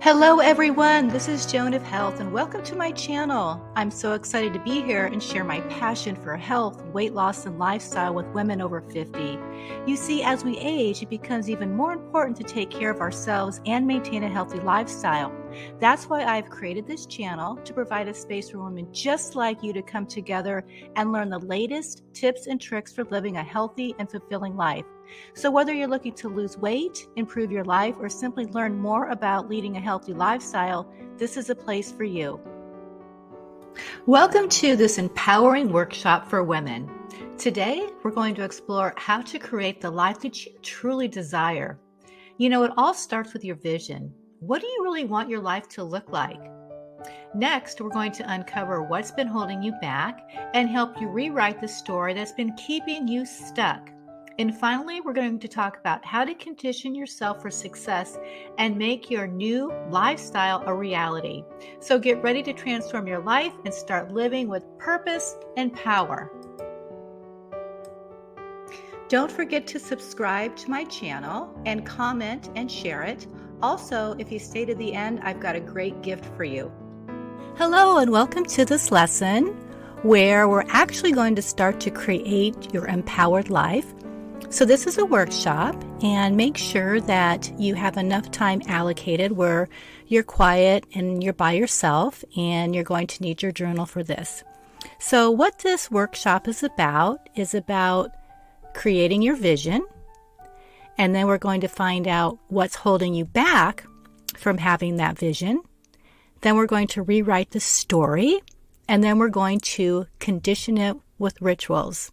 Hello everyone, this is Joan of Health and welcome to my channel. I'm so excited to be here and share my passion for health, weight loss, and lifestyle with women over 50. You see, as we age, it becomes even more important to take care of ourselves and maintain a healthy lifestyle. That's why I've created this channel to provide a space for women just like you to come together and learn the latest tips and tricks for living a healthy and fulfilling life. So whether you're looking to lose weight, improve your life, or simply learn more about leading a healthy lifestyle, this is a place for you. Welcome to this empowering workshop for women. Today, we're going to explore how to create the life that you truly desire. You know, it all starts with your vision. What do you really want your life to look like? Next, we're going to uncover what's been holding you back and help you rewrite the story that's been keeping you stuck. And finally, we're going to talk about how to condition yourself for success and make your new lifestyle a reality. So get ready to transform your life and start living with purpose and power. Don't forget to subscribe to my channel and comment and share it. Also, if you stay to the end, I've got a great gift for you. Hello and welcome to this lesson where we're actually going to start to create your empowered life. So this is a workshop, and make sure that you have enough time allocated where you're quiet and you're by yourself, and you're going to need your journal for this. So what this workshop is about creating your vision, and then we're going to find out what's holding you back from having that vision. Then we're going to rewrite the story, and then we're going to condition it with rituals.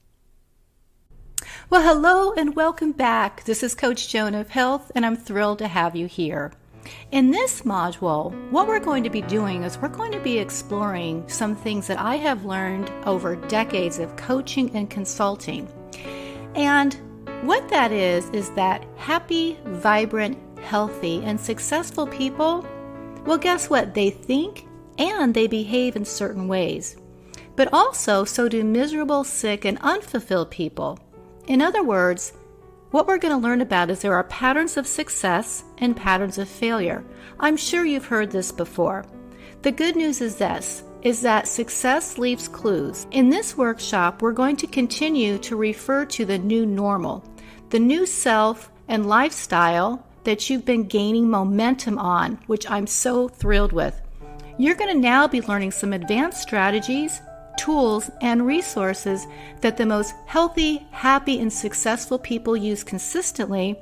Well, hello and welcome back. This is Coach Joan of Health, and I'm thrilled to have you here. In this module, what we're going to be doing is we're going to be exploring some things that I have learned over decades of coaching and consulting. And what that is that happy, vibrant, healthy, and successful people, well, guess what? They think and they behave in certain ways. But also, so do miserable, sick, and unfulfilled people. In other words, what we're going to learn about is there are patterns of success and patterns of failure. I'm sure you've heard this before. The good news is that success leaves clues. In this workshop, we're going to continue to refer to the new normal, the new self and lifestyle that you've been gaining momentum on, which I'm so thrilled with. You're going to now be learning some advanced strategies, tools, and resources that the most healthy, happy, and successful people use consistently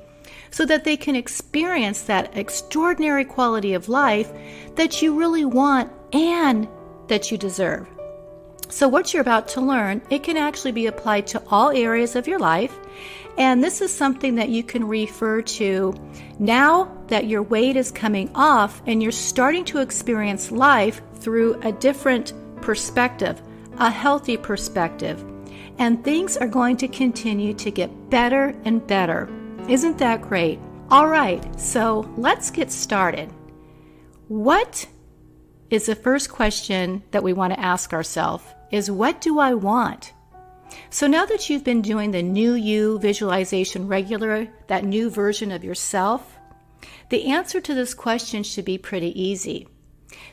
so that they can experience that extraordinary quality of life that you really want and that you deserve. So what you're about to learn, it can actually be applied to all areas of your life, and this is something that you can refer to now that your weight is coming off and you're starting to experience life through a different perspective, a healthy perspective, and things are going to continue to get better and better. Isn't that great? All right, so let's get started. What is the first question that we want to ask ourselves is, what do I want? So now that you've been doing the new you visualization regular, that new version of yourself, the answer to this question should be pretty easy.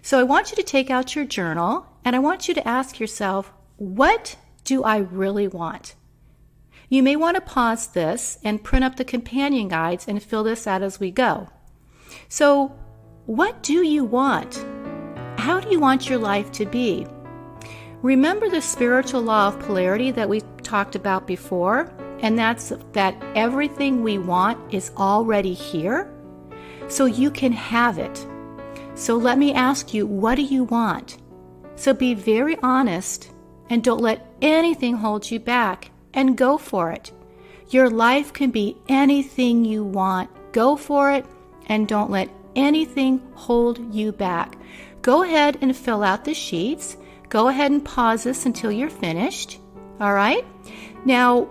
So I want you to take out your journal and I want you to ask yourself, what do I really want? You may want to pause this and print up the companion guides and fill this out as we go. So what do you want? How do you want your life to be? Remember the spiritual law of polarity that we talked about before, and that's that everything we want is already here, so you can have it. So let me ask you, what do you want? So be very honest and don't let anything hold you back, and go for it. Your life can be anything you want. Go for it and don't let anything hold you back. Go ahead and fill out the sheets. Go ahead and pause this until you're finished. All right? Now,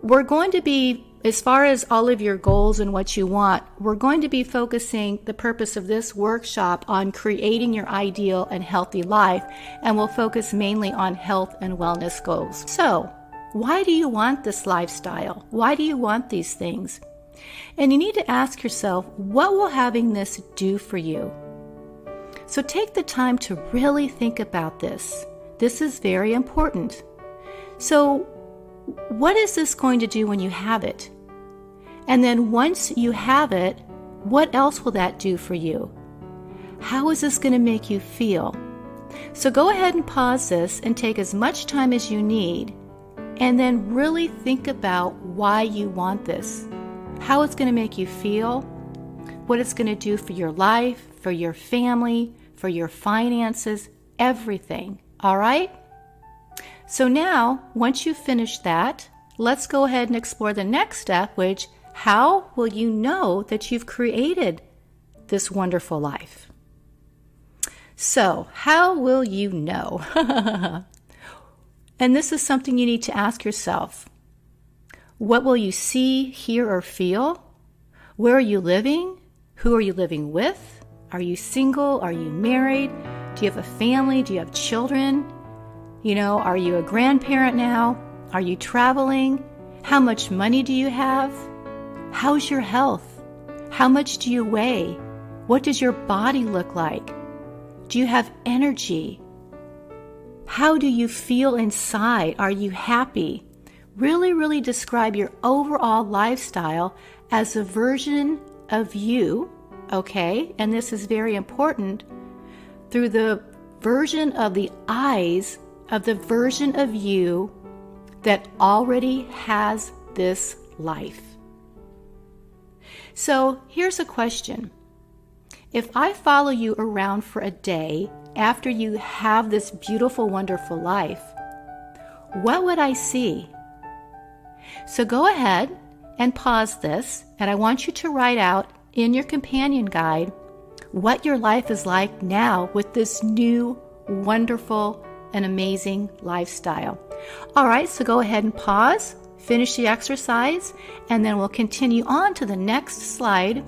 we're going to be, as far as all of your goals and what you want, we're going to be focusing the purpose of this workshop on creating your ideal and healthy life, and we'll focus mainly on health and wellness goals. So, why do you want this lifestyle? Why do you want these things? And you need to ask yourself, what will having this do for you? So take the time to really think about this. This is very important. So what is this going to do when you have it? And then once you have it, what else will that do for you? How is this going to make you feel? So go ahead and pause this and take as much time as you need, and then really think about why you want this, how it's going to make you feel, what it's going to do for your life, for your family, for your finances, everything. All right? So now, once you've finished that, let's go ahead and explore the next step, which, how will you know that you've created this wonderful life? So, how will you know? And this is something you need to ask yourself. What will you see, hear, or feel? Where are you living? Who are you living with? Are you single? Are you married? Do you have a family? Do you have children? Are you a grandparent now? Are you traveling? How much money do you have? How's your health? How much do you weigh? What does your body look like? Do you have energy? How do you feel inside? Are you happy? Really, really describe your overall lifestyle as a version of you, okay? And this is very important, through the version of the eyes of the version of you that already has this life. So here's a question. If I follow you around for a day after you have this beautiful, wonderful life, what would I see? So go ahead and pause this, and I want you to write out in your companion guide what your life is like now with this new, wonderful, and amazing lifestyle. All right, so go ahead and pause, finish the exercise, and then we'll continue on to the next slide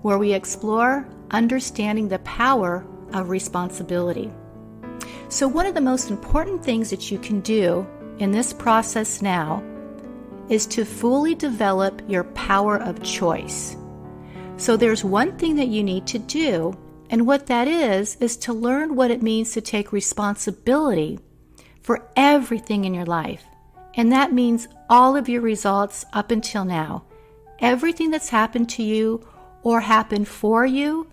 where we explore understanding the power of responsibility. So one of the most important things that you can do in this process now is to fully develop your power of choice. So there's one thing that you need to do, and what that is to learn what it means to take responsibility for everything in your life. And that means all of your results up until now. Everything that's happened to you or happened for you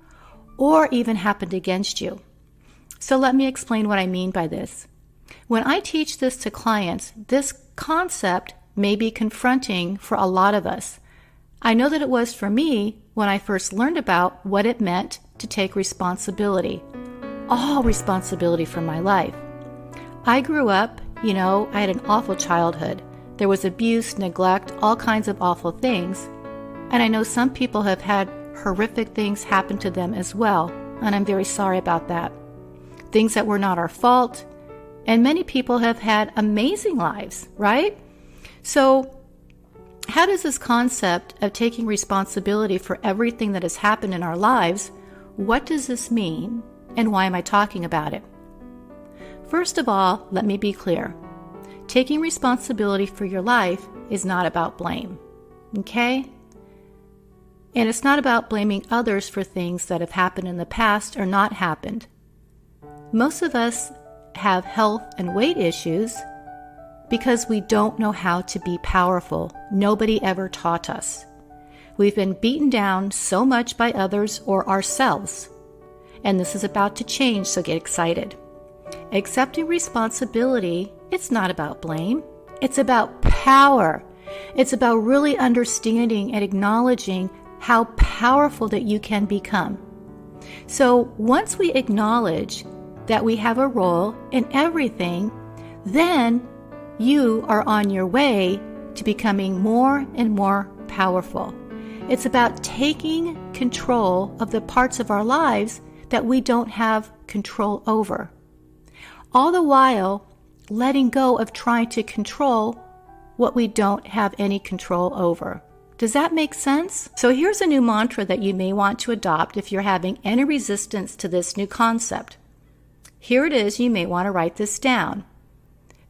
or even happened against you. So let me explain what I mean by this. When I teach this to clients, this concept may be confronting for a lot of us. I know that it was for me when I first learned about what it meant to take responsibility, all responsibility for my life. I grew up, I had an awful childhood. There was abuse, neglect, all kinds of awful things. And I know some people have had horrific things happen to them as well, and I'm very sorry about that. Things that were not our fault, and many people have had amazing lives, right? So how does this concept of taking responsibility for everything that has happened in our lives, what does this mean, and why am I talking about it? First of all, let me be clear. Taking responsibility for your life is not about blame, okay? And it's not about blaming others for things that have happened in the past or not happened. Most of us have health and weight issues because we don't know how to be powerful. Nobody ever taught us. We've been beaten down so much by others or ourselves. And this is about to change, so get excited. Accepting responsibility, it's not about blame. It's about power. It's about really understanding and acknowledging how powerful that you can become. So once we acknowledge that we have a role in everything, then you are on your way to becoming more and more powerful. It's about taking control of the parts of our lives that we don't have control over. All the while, letting go of trying to control what we don't have any control over. Does that make sense? So here's a new mantra that you may want to adopt if you're having any resistance to this new concept. Here it is, you may want to write this down.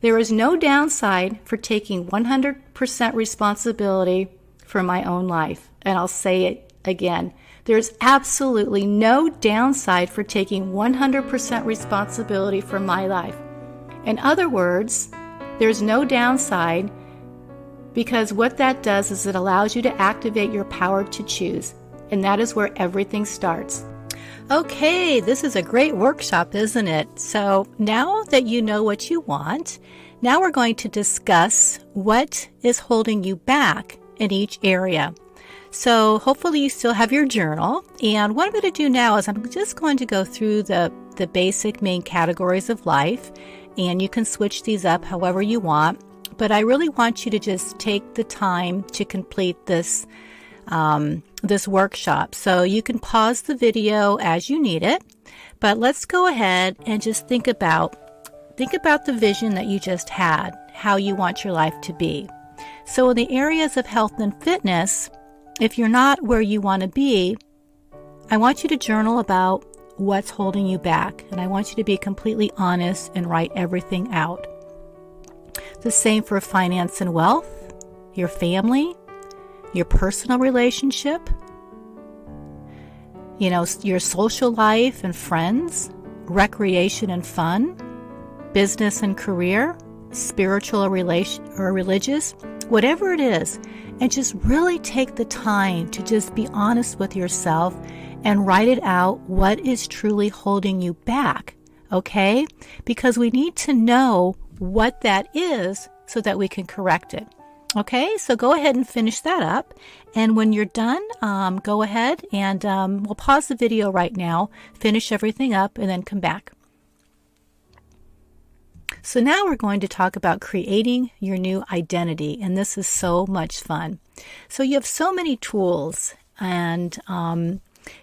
There is no downside for taking 100% responsibility for my own life. and I'll say it again. There's absolutely no downside for taking 100% responsibility for my life. In other words, there's no downside because what that does is it allows you to activate your power to choose. And that is where everything starts. Okay, this is a great workshop, isn't it? So now that you know what you want, now we're going to discuss what is holding you back in each area. So hopefully you still have your journal. And what I'm going to do now is I'm just going to go through the basic main categories of life. And you can switch these up however you want. But I really want you to just take the time to complete this this workshop. So you can pause the video as you need it, but let's go ahead and just think about the vision that you just had, how you want your life to be. So in the areas of health and fitness, if you're not where you want to be, I want you to journal about what's holding you back, and I want you to be completely honest and write everything out. The same for finance and wealth, your family, your personal relationship, your social life and friends, recreation and fun, business and career, spiritual or religious, whatever it is. And just really take the time to just be honest with yourself and write it out what is truly holding you back, okay? Because we need to know what that is so that we can correct it. Okay, so go ahead and finish that up. And when you're done, go ahead and we'll pause the video right now, finish everything up, and then come back. So now we're going to talk about creating your new identity, and this is so much fun. So you have so many tools, and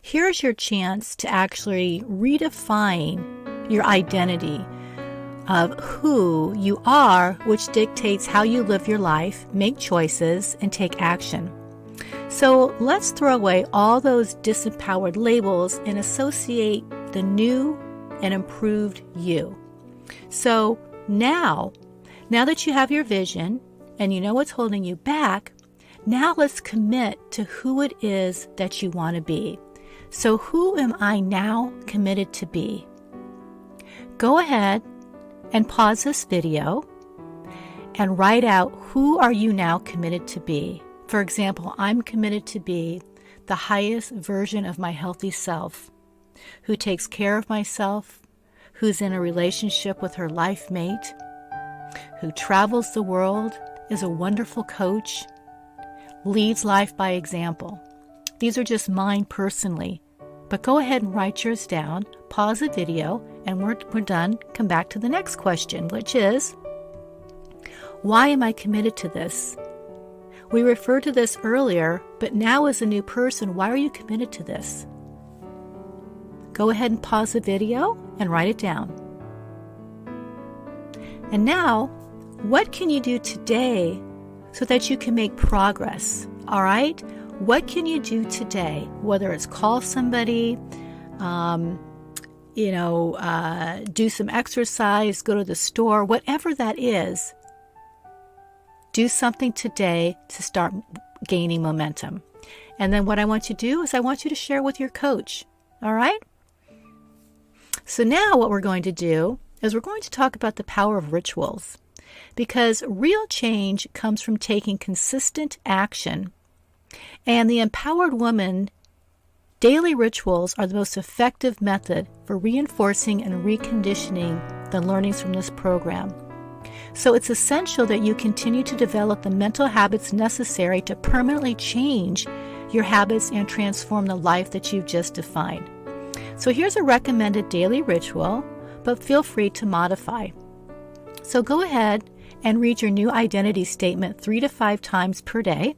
here's your chance to actually redefine your identity of who you are, which dictates how you live your life, make choices, and take action. So let's throw away all those disempowered labels and associate the new and improved you. So now that you have your vision and you know what's holding you back, now let's commit to who it is that you want to be. So who am I now committed to be? Go ahead and pause this video and write out who are you now committed to be. For example, I'm committed to be the highest version of my healthy self, who takes care of myself, who's in a relationship with her life mate, who travels the world, is a wonderful coach, leads life by example. These are just mine personally, but go ahead and write yours down, pause the video, and we're done. Come back to the next question, which is, why am I committed to this? We referred to this earlier, but now as a new person, why are you committed to this? Go ahead and pause the video and write it down. And now, what can you do today so that you can make progress? All right? What can you do today? Whether it's call somebody, do some exercise, go to the store, whatever that is, do something today to start gaining momentum. And then what I want you to do is I want you to share with your coach. All right? So now what we're going to do is we're going to talk about the power of rituals, because real change comes from taking consistent action. And the empowered woman, daily rituals are the most effective method for reinforcing and reconditioning the learnings from this program. So it's essential that you continue to develop the mental habits necessary to permanently change your habits and transform the life that you've just defined. So here's a recommended daily ritual, but feel free to modify. So go ahead and read your new identity statement 3 to 5 times per day.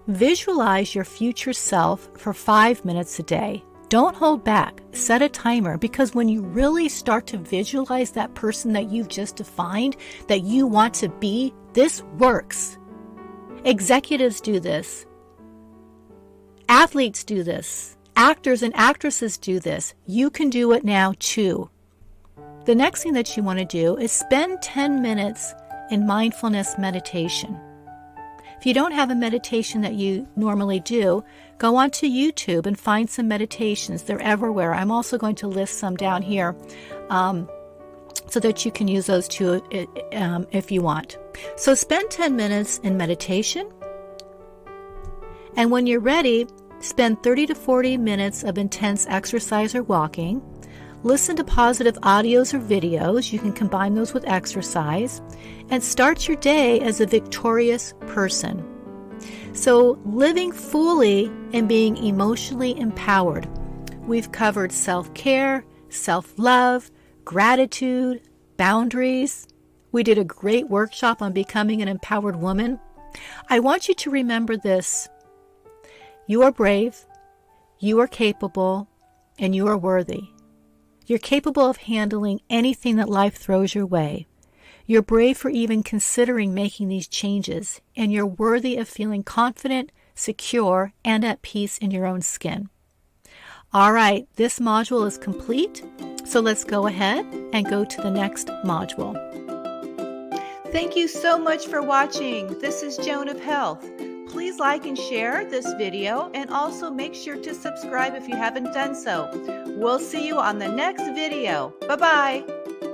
Visualize your future self for 5 minutes a day. Don't hold back. Set a timer, because when you really start to visualize that person that you've just defined, that you want to be, this works. Executives do this. Athletes do this. Actors and actresses do this. You can do it now too. The next thing that you want to do is spend 10 minutes in mindfulness meditation. If you don't have a meditation that you normally do, go onto YouTube and find some meditations. They're everywhere. I'm also going to list some down here so that you can use those too if you want. So spend 10 minutes in meditation. And when you're ready, spend 30 to 40 minutes of intense exercise or walking. Listen to positive audios or videos. You can combine those with exercise. And start your day as a victorious person. So living fully and being emotionally empowered. We've covered self-care, self-love, gratitude, boundaries. We did a great workshop on becoming an empowered woman. I want you to remember this. You are brave, you are capable, and you are worthy. You're capable of handling anything that life throws your way. You're brave for even considering making these changes, and you're worthy of feeling confident, secure, and at peace in your own skin. All right, this module is complete, so let's go ahead and go to the next module. Thank you so much for watching. This is Joan of Health. Please like and share this video, and also make sure to subscribe if you haven't done so. We'll see you on the next video. Bye-bye.